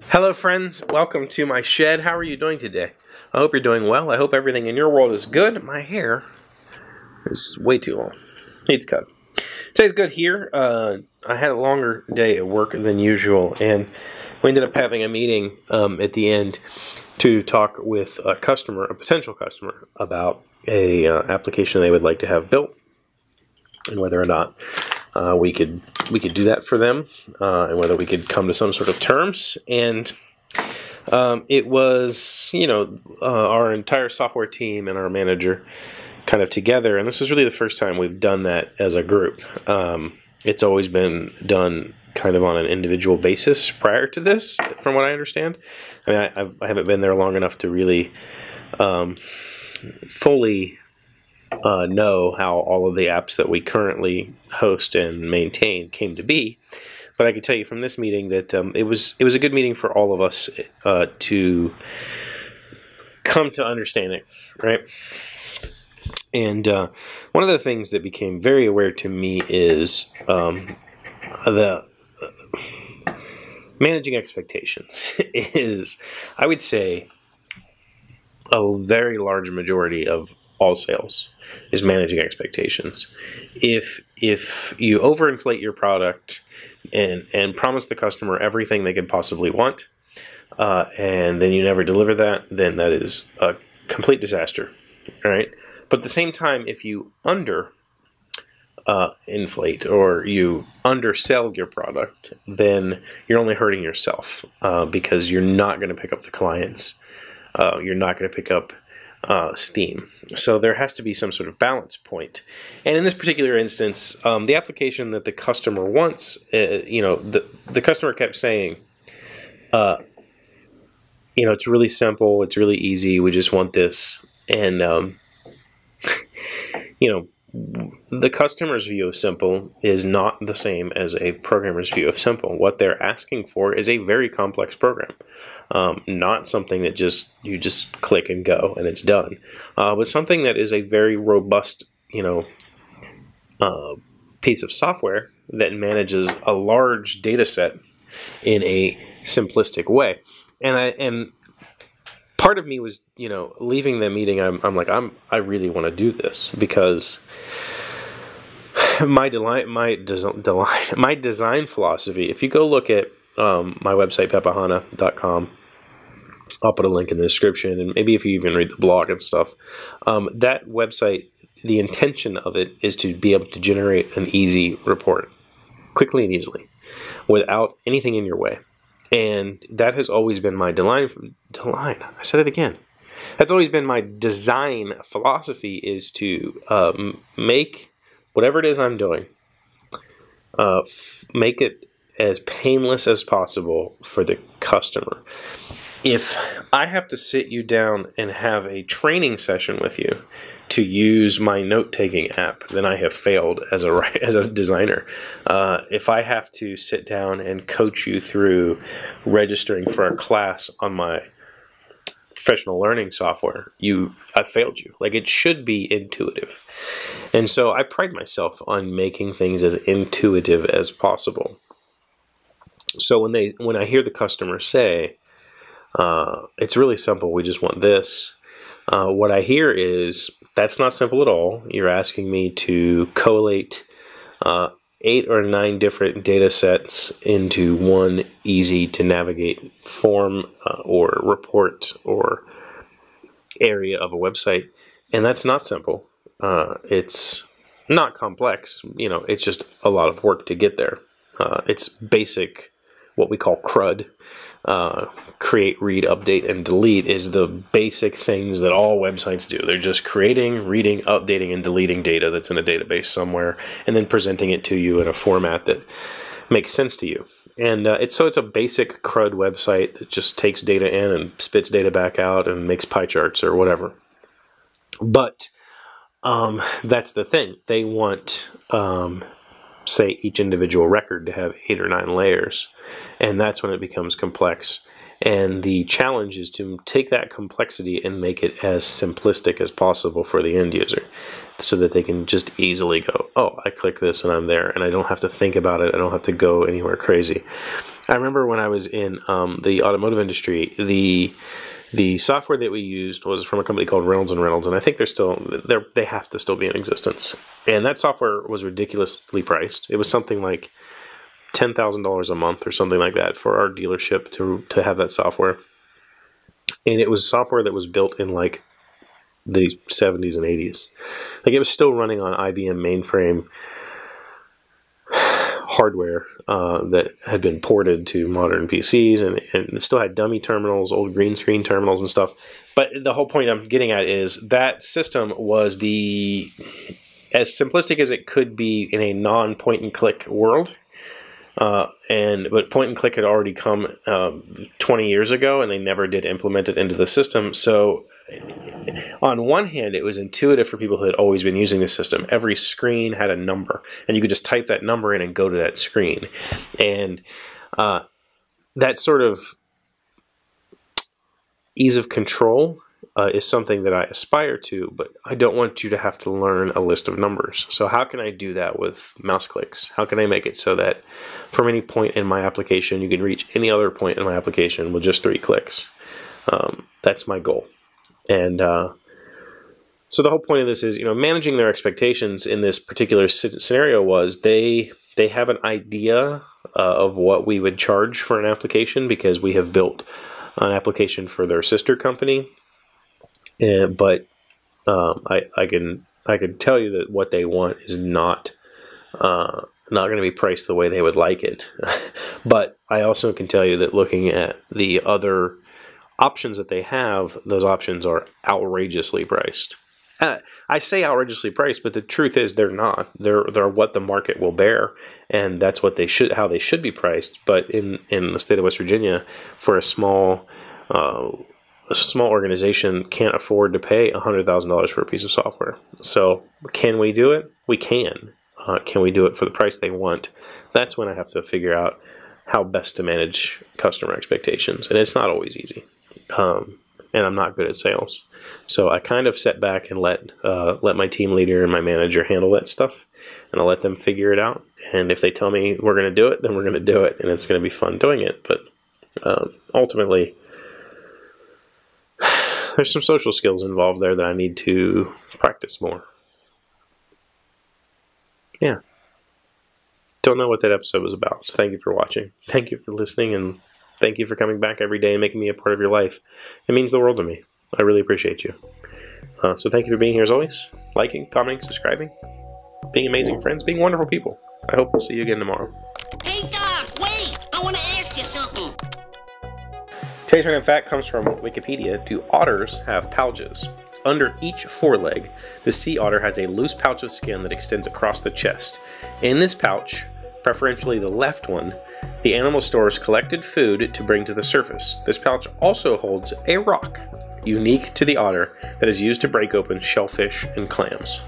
Hello friends, welcome to my shed. How are you doing today? I hope you're doing well. I hope everything in your world is good. My hair is way too long. Needs cut. Today's good here. I had a longer day at work than usual, and we ended up having a meeting at the end to talk with a customer, a potential customer, about a application they would like to have built, and whether or not we could do that for them, and whether we could come to some sort of terms. And it was, our entire software team and our manager kind of together, and this was really the first time we've done that as a group. It's always been done kind of on an individual basis prior to this, from what I understand. I mean, I haven't been there long enough to really fully know how all of the apps that we currently host and maintain came to be, but I can tell you from this meeting that it was a good meeting for all of us to come to understanding, right? And one of the things that became very aware to me is the managing expectations is, I would say, a very large majority of all sales is managing expectations. If you overinflate your product and promise the customer everything they could possibly want, and then you never deliver that, then that is a complete disaster, right? But at the same time, if you inflate or you undersell your product, then you're only hurting yourself, because you're not going to pick up the clients. You're not going to pick up steam. So there has to be some sort of balance point. And in this particular instance, the application that the customer wants, the customer kept saying, it's really simple, it's really easy, we just want this. And, the customer's view of simple is not the same as a programmer's view of simple. What they're asking for is a very complex program. Not something that you just click and go and it's done, but something that is a very robust, piece of software that manages a large data set in a simplistic way. And part of me was, leaving the meeting, I'm like, I really want to do this, because my design philosophy, if you go look at my website, pepahana.com, I'll put a link in the description, and maybe if you even read the blog and stuff, that website, the intention of it is to be able to generate an easy report, quickly and easily, without anything in your way. And that has always been my I said it again. That's always been my design philosophy, is to make whatever it is I'm doing, make it as painless as possible for the customer. If I have to sit you down and have a training session with you to use my note-taking app, then I have failed as a designer. If I have to sit down and coach you through registering for a class on my professional learning software, I failed you. Like, it should be intuitive. And so I pride myself on making things as intuitive as possible. So when I hear the customer say, it's really simple, we just want this, what I hear is, that's not simple at all. You're asking me to collate 8 or 9 different data sets into one easy to navigate form or report or area of a website. And that's not simple. It's not complex. It's just a lot of work to get there. It's basic, what we call CRUD. Create, read, update, and delete is the basic things that all websites do. They're just creating, reading, updating, and deleting data that's in a database somewhere, and then presenting it to you in a format that makes sense to you. And it's a basic CRUD website that just takes data in and spits data back out and makes pie charts or whatever. But that's the thing. They want, say, each individual record to have 8 or 9 layers, and that's when it becomes complex. And the challenge is to take that complexity and make it as simplistic as possible for the end user, so that they can just easily go, oh, I click this and I'm there, and I don't have to think about it. I don't have to go anywhere crazy. I remember when I was in the automotive industry, the software that we used was from a company called Reynolds & Reynolds, and I think they have to still be in existence. And that software was ridiculously priced. It was something like $10,000 a month or something like that for our dealership to have that software. And it was software that was built in like the 70s and 80s. Like, it was still running on IBM mainframe hardware that had been ported to modern PCs, and it still had dummy terminals, old green screen terminals and stuff. But the whole point I'm getting at is that system was as simplistic as it could be in a non-point and click world. But point and click had already come 20 years ago, and they never did implement it into the system. So on one hand, it was intuitive for people who had always been using the system. Every screen had a number, and you could just type that number in and go to that screen. And that sort of ease of control is something that I aspire to, but I don't want you to have to learn a list of numbers. So how can I do that with mouse clicks? How can I make it so that from any point in my application, you can reach any other point in my application with just 3 clicks? That's my goal. And so the whole point of this is, managing their expectations in this particular scenario was they have an idea of what we would charge for an application, because we have built an application for their sister company. But I can tell you that what they want is not going to be priced the way they would like it. But I also can tell you that looking at the other options that they have, those options are outrageously priced. I say outrageously priced, but the truth is they're not. They're what the market will bear, and that's what how they should be priced. But in the state of West Virginia, for a small organization can't afford to pay $100,000 for a piece of software. So can we do it? We can. Can we do it for the price they want? That's when I have to figure out how best to manage customer expectations. And it's not always easy. And I'm not good at sales. So I kind of sit back and let my team leader and my manager handle that stuff. And I'll let them figure it out. And if they tell me we're going to do it, then we're going to do it. And it's going to be fun doing it. But ultimately, there's some social skills involved there that I need to practice more. Yeah. Don't know what that episode was about. So thank you for watching. Thank you for listening, and thank you for coming back every day and making me a part of your life. It means the world to me. I really appreciate you. So thank you for being here as always. Liking, commenting, subscribing, being amazing friends, being wonderful people. I hope we'll see you again tomorrow. Hey, Doc, wait! I want to ask you something. Today's random fact comes from Wikipedia. Do otters have pouches? Under each foreleg, the sea otter has a loose pouch of skin that extends across the chest. In this pouch, preferentially the left one, the animal stores collected food to bring to the surface. This pouch also holds a rock, unique to the otter, that is used to break open shellfish and clams.